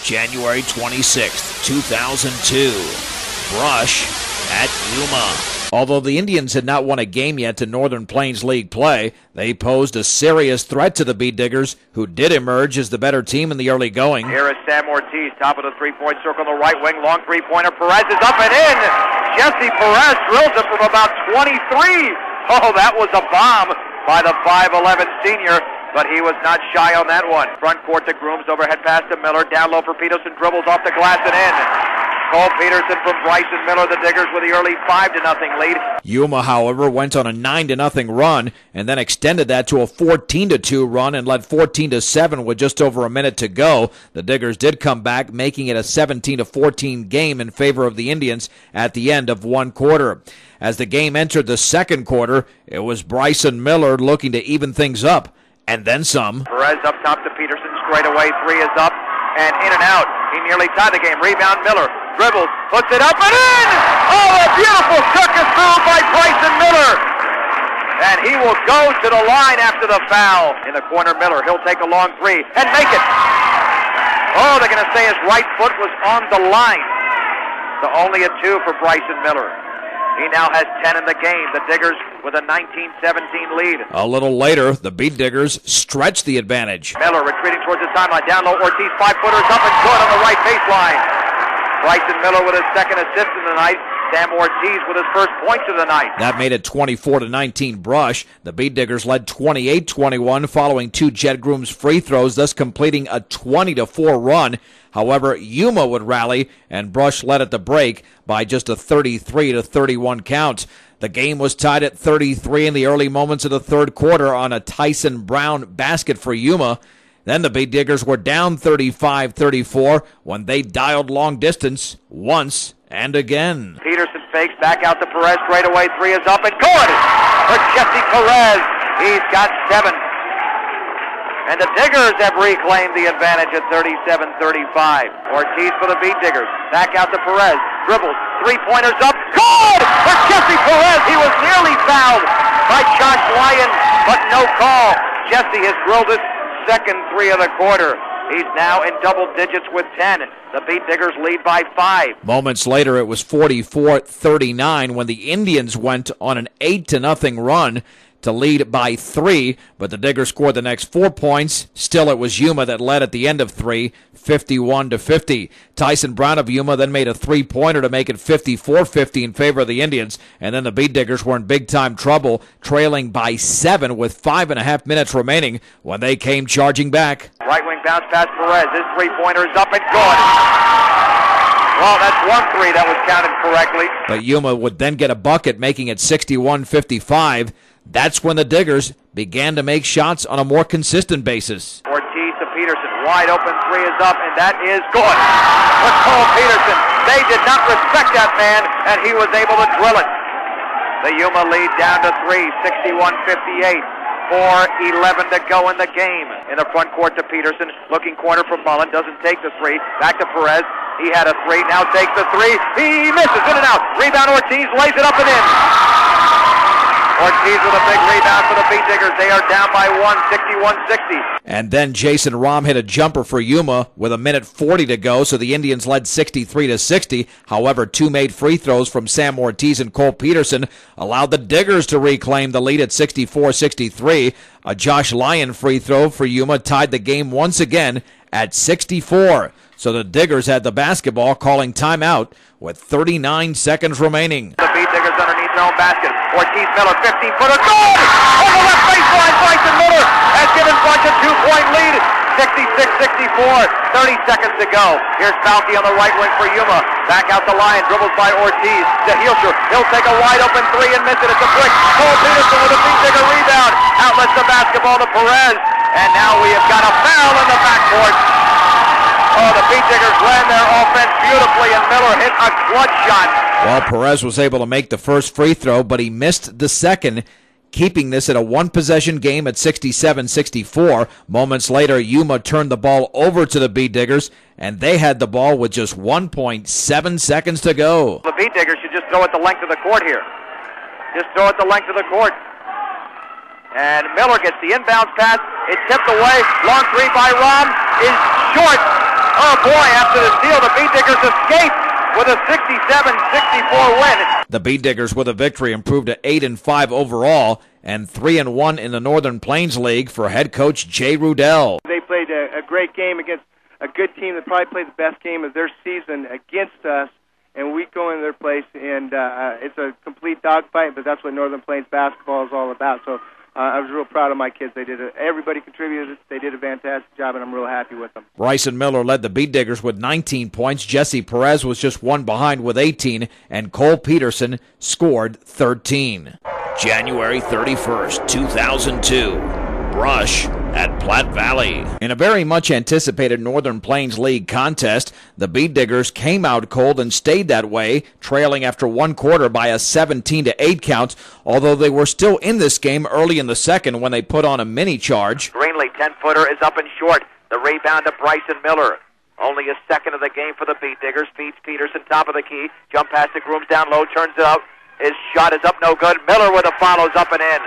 January 26th, 2002. Brush at Yuma. Although the Indians had not won a game yet to Northern Plains League play, they posed a serious threat to the Beetdiggers, who did emerge as the better team in the early going. Here is Sam Ortiz, top of the three-point circle on the right wing, long three-pointer. Perez is up and in. Jesse Perez drills it from about 23. Oh, that was a bomb by the 5'11 senior, but he was not shy on that one. Front court to Grooms, overhead pass to Miller, down low for Peterson, dribbles off the glass and in. Cole Peterson from Bryson Miller, the Diggers with the early 5-0 lead. Yuma, however, went on a 9-0 run and then extended that to a 14-2 run and led 14-7 with just over a minute to go. The Diggers did come back, making it a 17-14 game in favor of the Indians at the end of one quarter. As the game entered the second quarter, it was Bryson Miller looking to even things up, and then some. Perez up top to Peterson, straight away, three is up and in and out. He nearly tied the game. Rebound Miller, dribbles, puts it up and in! Oh, a beautiful circus move by Bryson Miller! And he will go to the line after the foul. In the corner, Miller, he'll take a long three and make it. Oh, they're going to say his right foot was on the line. So only a 2 for Bryson Miller. He now has 10 in the game. The Diggers with a 19-17 lead. A little later, the Beetdiggers stretched the advantage. Miller retreating towards the timeline. Down low, Ortiz, 5-footers up and good on the right baseline. Bryson Miller with his second assist of the night. Sam Ortiz with his first points of the night. That made it 24-19 Brush. The Beetdiggers led 28-21 following 2 Jet Grooms free throws, thus completing a 20-4 run. However, Yuma would rally, and Brush led at the break by just a 33-31 count. The game was tied at 33 in the early moments of the third quarter on a Tyson Brown basket for Yuma. Then the Beetdiggers were down 35-34 when they dialed long distance once and again. Peterson fakes back out to Perez straight away. Three is up and good for Jesse Perez. He's got 7. And the Diggers have reclaimed the advantage at 37-35. Ortiz for the Beetdiggers. Back out to Perez. Dribbles. Three-pointers up. Good for Jesse Perez. He was nearly fouled by Josh Lyon, but no call. Jesse has drilled his second 3 of the quarter. He's now in double digits with 10. The Beetdiggers lead by 5. Moments later, it was 44-39 when the Indians went on an 8-0 run to lead by 3, but the Diggers scored the next 4 points. Still, it was Yuma that led at the end of 3, 51-50. Tyson Brown of Yuma then made a 3-pointer to make it 54-50 in favor of the Indians, and then the Beetdiggers were in big-time trouble, trailing by 7 with 5.5 minutes remaining when they came charging back. Right wing bounce pass Perez. His three-pointer is up and good. Well, that's 1 3 that was counted correctly. But Yuma would then get a bucket, making it 61-55. That's when the Diggers began to make shots on a more consistent basis. Ortiz to Peterson. Wide open three is up, and that is good for Cole Peterson. They did not respect that man, and he was able to drill it. The Yuma lead down to 3, 61-58. 4:11 to go in the game. In the front court to Peterson. Looking corner from Mullen. Doesn't take the 3. Back to Perez. He had a 3. Now takes the 3. He misses. In and out. Rebound Ortiz. Lays it up and in. Ortiz with a big rebound for the Beetdiggers. They are down by 1, 61-60. And then Jason Rahm hit a jumper for Yuma with 1:40 to go, so the Indians led 63-60. However, 2 made free throws from Sam Ortiz and Cole Peterson allowed the Diggers to reclaim the lead at 64-63. A Josh Lyon free throw for Yuma tied the game once again at 64. So the Diggers had the basketball, calling timeout with 39 seconds remaining. The Beetdiggers underneath their own basket. Ortiz Miller, 15-footer, good! Over left baseline, Bryson Miller has given Bunch a 2-point lead. 66-64, 30 seconds to go. Here's Falke on the right wing for Yuma. Back out the line, dribbles by Ortiz to Hilscher. He'll take a wide open 3 and miss it. It's a brick. Cole Peterson with a Beetdigger rebound. Outlets the basketball to Perez. And now we have got a foul in the backcourt. Oh, the Beetdiggers ran their offense beautifully, and Miller hit a clutch shot. Well, Perez was able to make the first free throw, but he missed the second, keeping this at a one-possession game at 67-64. Moments later, Yuma turned the ball over to the Beetdiggers, and they had the ball with just 1.7 seconds to go. The Beetdiggers should just throw it the length of the court here. Just throw it the length of the court. And Miller gets the inbounds pass. It's tipped away. Long 3 by Rahm is short. Oh boy, after the steal, the Beetdiggers escape with a 67-64 win. The Beetdiggers with a victory improved to 8-5 overall and 3-1 in the Northern Plains League for head coach Jay Rudell. They played a great game against a good team that probably played the best game of their season against us, and we go into their place, and it's a complete dogfight, but that's what Northern Plains basketball is all about. So I was real proud of my kids. Everybody contributed. They did a fantastic job, and I'm real happy with them. Bryson Miller led the Beetdiggers with 19 points. Jesse Perez was just one behind with 18, and Cole Peterson scored 13. January 31st, 2002. Brush at Platte Valley. In a very much anticipated Northern Plains League contest, the Beetdiggers came out cold and stayed that way, trailing after one quarter by a 17-8 count, although they were still in this game early in the second when they put on a mini charge. Greenlee, 10-footer, is up and short. The rebound to Bryson Miller. Only a second of the game for the Beetdiggers. Feeds Peterson, top of the key. Jump past the Grooms down low, turns it out. His shot is up, no good. Miller with a follows up and in.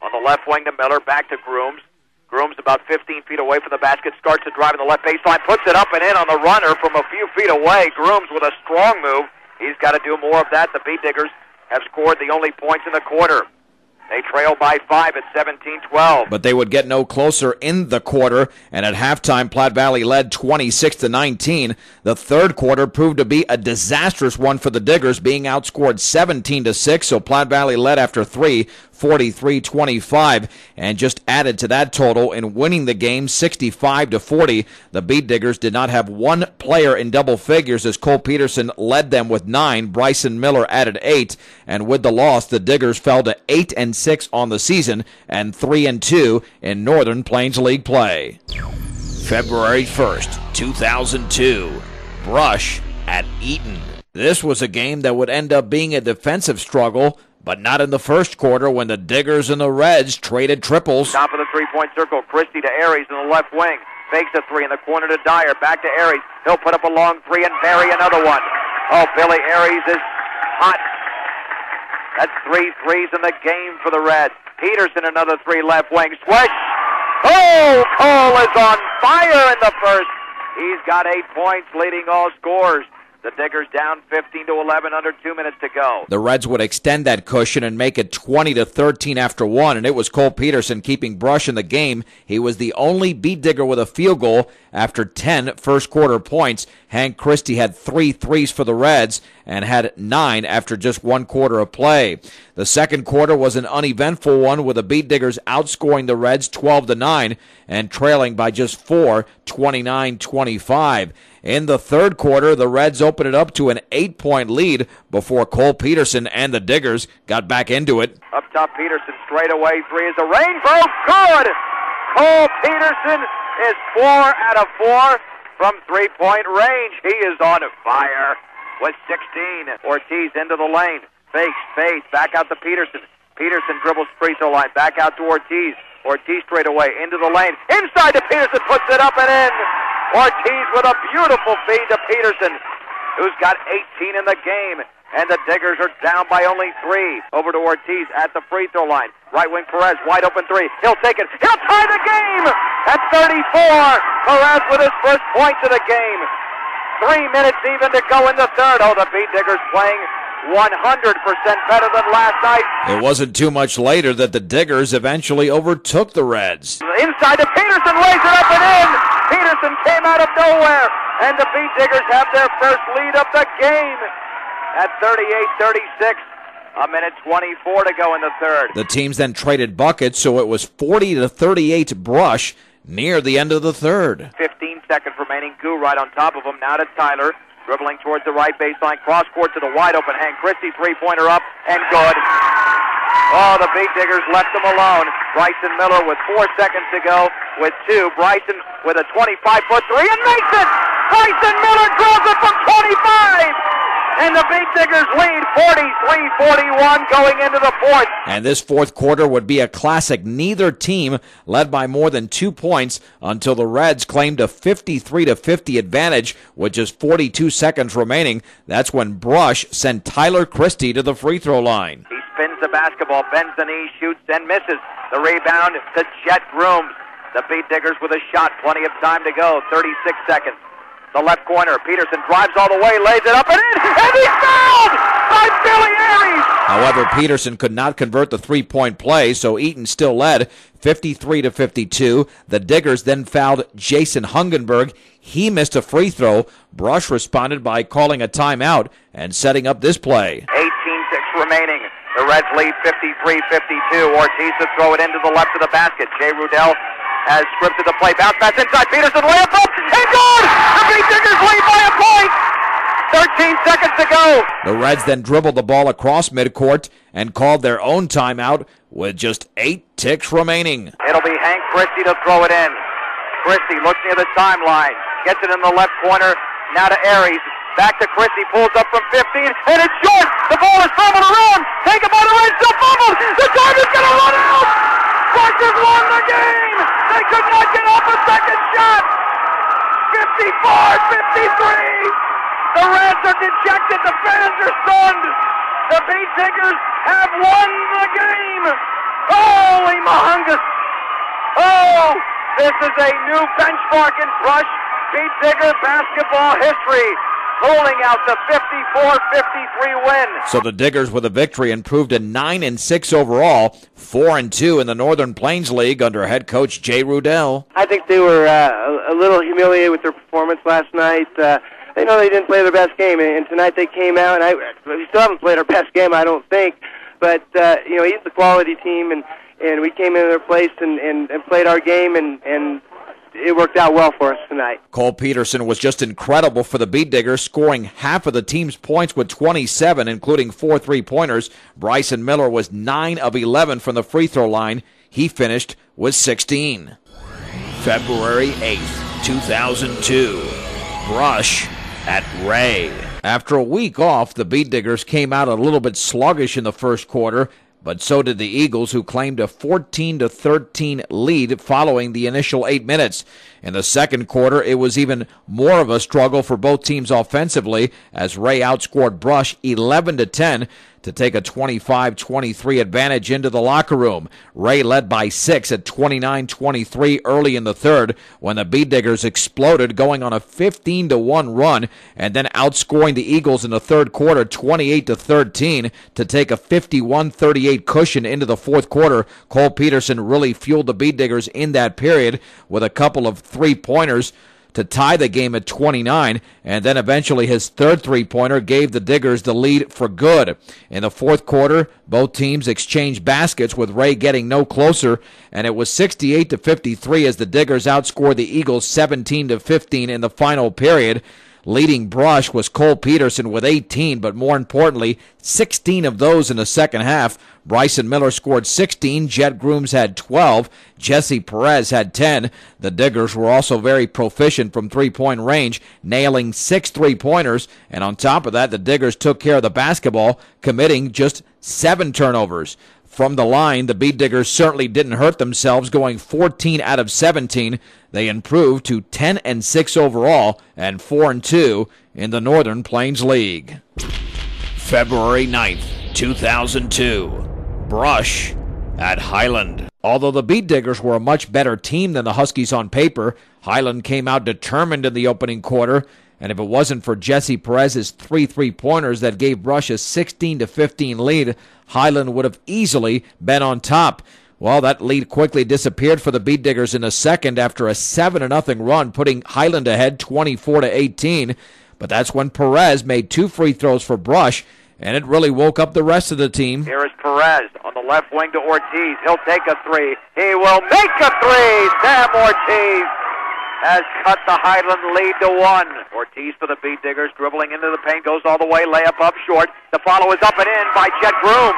On the left wing to Miller, back to Grooms. Grooms about 15 feet away from the basket, starts to drive in the left baseline, puts it up and in on the runner from a few feet away. Grooms with a strong move. He's got to do more of that. The Beetdiggers have scored the only points in the quarter. They trail by 5 at 17-12. But they would get no closer in the quarter, and at halftime, Platte Valley led 26-19. The third quarter proved to be a disastrous one for the Diggers, being outscored 17-6, so Platte Valley led after 3, 43-25, and just added to that total in winning the game 65-40. The Beetdiggers did not have one player in double figures as Cole Peterson led them with 9. Bryson Miller added 8, and with the loss, the Diggers fell to 8-6 on the season and 3-2 in Northern Plains League play. February 1st, 2002. Brush at Eaton. This was a game that would end up being a defensive struggle, but not in the first quarter when the Diggers and the Reds traded triples. Top of the three-point circle, Christie to Aries in the left wing. Fakes a three in the corner to Dyer. Back to Aries. He'll put up a long three and bury another one. Oh, Billy Aries is hot. That's 3 threes in the game for the Reds. Peterson, another three left wing. Swish! Oh, Cole is on fire in the first. He's got 8 points, leading all scorers. The Diggers down 15-11, under 2 minutes to go. The Reds would extend that cushion and make it 20-13 after one, and it was Cole Peterson keeping Brush in the game. He was the only Beetdigger with a field goal after 10 first-quarter points. Hank Christie had 3 threes for the Reds and had 9 after just 1 quarter of play. The second quarter was an uneventful one, with the Beetdiggers outscoring the Reds 12-9 and trailing by just 4, 29-25. In the third quarter, the Reds opened it up to an 8-point lead before Cole Peterson and the Diggers got back into it. Up top, Peterson, straightaway three is a rainbow. Good! Cole Peterson is 4 out of 4 from three-point range. He is on fire with 16. Ortiz into the lane. Fakes, fades, back out to Peterson. Peterson dribbles free throw line, back out to Ortiz. Ortiz straight away into the lane. Inside to Peterson, puts it up and in. Ortiz with a beautiful feed to Peterson, who's got 18 in the game. And the Diggers are down by only 3. Over to Ortiz at the free throw line. Right wing Perez, wide open 3. He'll take it. He'll tie the game at 34. Perez with his first point of the game. 3 minutes even to go in the third. Oh, the Beetdiggers playing 100% better than last night. It wasn't too much later that the Diggers eventually overtook the Reds. Inside to Peterson, lays it up and in. Peterson came out of nowhere, and the Beetdiggers have their first lead of the game at 38-36. A minute 24 to go in the third. The teams then traded buckets, so it was 40-38 Brush near the end of the third. 15 seconds remaining. Goo right on top of him. Now to Tyler. Dribbling towards the right baseline. Cross court to the wide open Hank Christie. Three-pointer up and good. Oh, the Beetdiggers left them alone. Bryson Miller with 4 seconds to go with 2. Bryson with a 25-foot three and makes it! Bryson Miller draws it from 25! And the Beetdiggers lead 43-41 going into the fourth. And this fourth quarter would be a classic. Neither team led by more than 2 points until the Reds claimed a 53-50 advantage with just 42 seconds remaining. That's when Brush sent Tyler Christie to the free throw line. He spins the basketball, bends the knee, shoots, and misses. The rebound to Jet Grooms. The Beetdiggers with a shot. Plenty of time to go. 36 seconds. the left corner. Peterson drives all the way, lays it up and in, and he's fouled by Billy Aries. However, Peterson could not convert the three-point play, so Eaton still led 53-52. The Diggers then fouled Jason Hungenberg. He missed a free throw. Brush responded by calling a timeout and setting up this play. 18-6 remaining. The Reds lead 53-52. Ortiz to throw it into the left of the basket. Jay Rudell has scripted the play. Bounce pass inside. Peterson layup up and good! The Beetdiggers lead by a point! 13 seconds to go. The Reds then dribbled the ball across midcourt and called their own timeout with just 8 ticks remaining. It'll be Hank Christie to throw it in. Christie looks near the timeline. Gets it in the left corner. Now to Aries. Back to Christie. Pulls up from 15. And it's short. The ball is fumbled around. Taken by the Reds. Still fumbled. The time is going to run out. Rutgers won the game. They could not get off a second shot. 54-53. The Reds are dejected. The fans are stunned. The Beetdiggers have won the game. Holy mahungus. Oh, this is a new benchmark in Brush Beetdigger basketball history, pulling out the 54-53 win. So the Diggers with a victory improved to 9-6 overall, 4-2 in the Northern Plains League under head coach Jay Rudell. I think they were a little humiliated with their performance last night. They know they didn't play their best game, and tonight they came out, and we still haven't played our best game, I don't think. But, he's a quality team, and we came into their place and played our game, and it worked out well for us tonight. Cole Peterson was just incredible for the Beetdiggers, scoring half of the team's points with 27, including 4 3-pointers. Bryson Miller was 9 of 11 from the free throw line. He finished with 16. February 8th, 2002. Brush at Ray. After a week off, the Beetdiggers came out a little bit sluggish in the first quarter, but so did the Eagles, who claimed a 14-13 lead following the initial 8 minutes. In the second quarter, it was even more of a struggle for both teams offensively, as Ray outscored Brush 11-10 to take a 25-23 advantage into the locker room. Ray led by 6 at 29-23 early in the third when the Beetdiggers exploded, going on a 15-1 run and then outscoring the Eagles in the third quarter 28-13 to take a 51-38 cushion into the fourth quarter. Cole Peterson really fueled the Beetdiggers in that period with a couple of three-pointers to tie the game at 29, and then eventually his third three-pointer gave the Diggers the lead for good. In the fourth quarter, both teams exchanged baskets, with Ray getting no closer, and it was 68-53 as the Diggers outscored the Eagles 17-15 in the final period. Leading Brush was Cole Peterson with 18, but more importantly, 16 of those in the second half. Bryson Miller scored 16, Jet Grooms had 12, Jesse Perez had 10. The Diggers were also very proficient from three-point range, nailing 6 three-pointers, and on top of that, the Diggers took care of the basketball, committing just 7 turnovers. From the line, the Beetdiggers certainly didn't hurt themselves, going 14 out of 17. They improved to 10-6 overall and 4-2 in the Northern Plains League. February 9th, 2002. Brush at Highland. Although the Beetdiggers were a much better team than the Huskies on paper, Highland came out determined in the opening quarter, and if it wasn't for Jesse Perez's 3 three-pointers that gave Brush a 16-15 lead, Highland would have easily been on top. Well, that lead quickly disappeared for the Beetdiggers in the second after a 7-0 run, putting Highland ahead 24-18. But that's when Perez made 2 free throws for Brush, and it really woke up the rest of the team. Here is Perez on the left wing to Ortiz. He'll take a 3. He will make a 3. Sam Ortiz has cut the Highland lead to 1. Ortiz for the Beetdiggers, dribbling into the paint, goes all the way, layup up short. The follow is up and in by Jet Groom.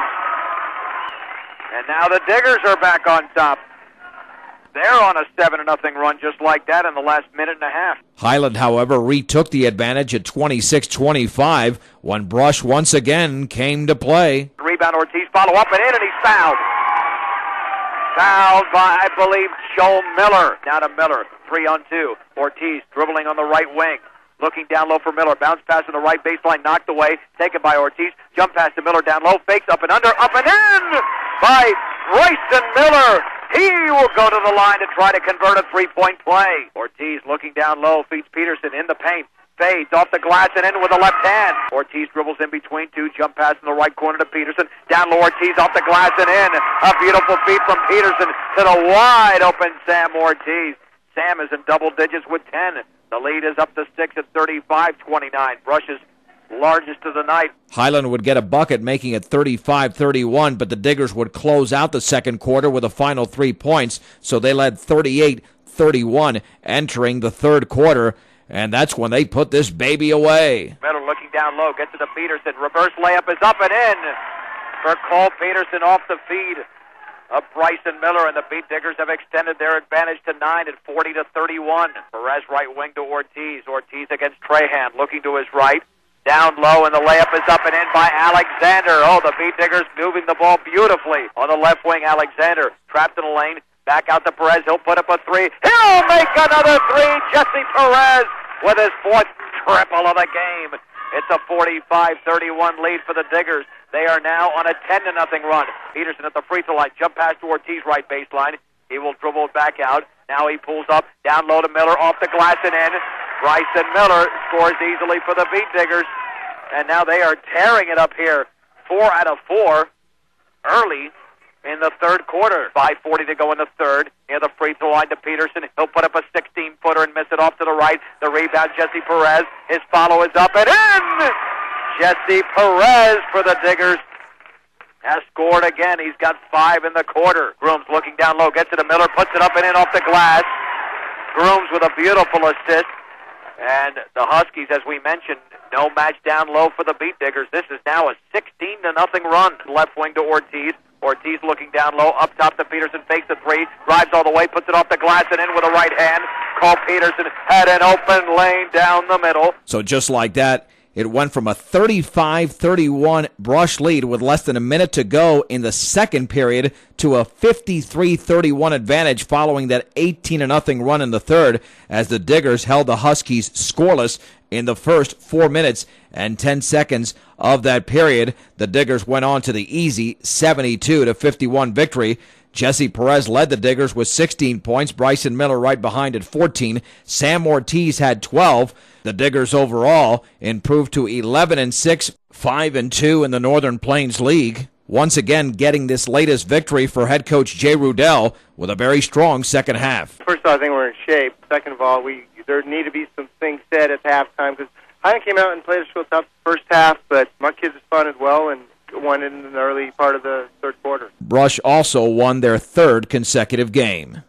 And now the Diggers are back on top. They're on a 7-0 run just like that in the last minute and a half. Highland, however, retook the advantage at 26-25 when Brush once again came to play. Rebound, Ortiz, follow up and in, and he's fouled. Fouled by, I believe, Joe Miller. Now to Miller, 3-on-2. Ortiz dribbling on the right wing. Looking down low for Miller. Bounce pass on the right baseline, knocked away. Taken by Ortiz. Jump pass to Miller down low. Fakes up and under, up and in by Bryson Miller. He will go to the line to try to convert a three-point play. Ortiz looking down low, feeds Peterson in the paint. Fades off the glass and in with the left hand. Ortiz dribbles in between two, jump pass in the right corner to Peterson. Down low, Ortiz off the glass and in. A beautiful feed from Peterson to the wide open Sam Ortiz. Sam is in double digits with 10. The lead is up to 6 at 35-29. Brush's largest of the night. Highland would get a bucket, making it 35-31, but the Diggers would close out the second quarter with a final 3 points, so they led 38-31 entering the third quarter. And that's when they put this baby away. Miller looking down low, gets it to Peterson. Reverse layup is up and in for Cole Peterson off the feed of Bryson Miller, and the Beetdiggers have extended their advantage to 9 at 40-31. Perez right wing to Ortiz. Ortiz against Trahan, looking to his right. Down low, and the layup is up and in by Alexander. Oh, the Beetdiggers moving the ball beautifully on the left wing. Alexander trapped in the lane. Back out to Perez. He'll put up a three. He'll make another three. Jesse Perez with his fourth triple of the game. It's a 45-31 lead for the Diggers. They are now on a 10-0 run. Peterson at the free throw line. Jump pass to Ortiz, right baseline. He will dribble it back out. Now he pulls up. Down low to Miller. Off the glass and in. Bryson Miller scores easily for the Beetdiggers. And now they are tearing it up here. 4 out of 4 early in the third quarter. 5:40 to go in the third. Near the free throw line to Peterson. He'll put up a 16-footer and miss it off to the right. The rebound, Jesse Perez. His follow is up and in! Jesse Perez for the Diggers has scored again. He's got 5 in the quarter. Grooms looking down low, gets it to Miller, puts it up and in off the glass. Grooms with a beautiful assist. And the Huskies, as we mentioned, no match down low for the Beetdiggers. This is now a 16-0 run. Left wing to Ortiz. Ortiz looking down low, up top to Peterson, fakes the three, drives all the way, puts it off the glass and in with a right hand. Cole Peterson had an open lane down the middle. So just like that, it went from a 35-31 Brush lead with less than a minute to go in the second period to a 53-31 advantage following that 18-0 run in the third, as the Diggers held the Huskies scoreless in the first 4 minutes and 10 seconds of that period. The Diggers went on to the easy 72-51 victory. Jesse Perez led the Diggers with 16 points. Bryson Miller right behind at 14. Sam Ortiz had 12. The Diggers overall improved to 11-6, 5-2 in the Northern Plains League. Once again getting this latest victory for head coach Jay Rudell with a very strong second half. First of all, I think we're in shape. Second of all, there need to be some things said at halftime, because Highland came out and played us real tough first half, but my kids responded well and won in the early part of the third quarter. Brush also won their third consecutive game.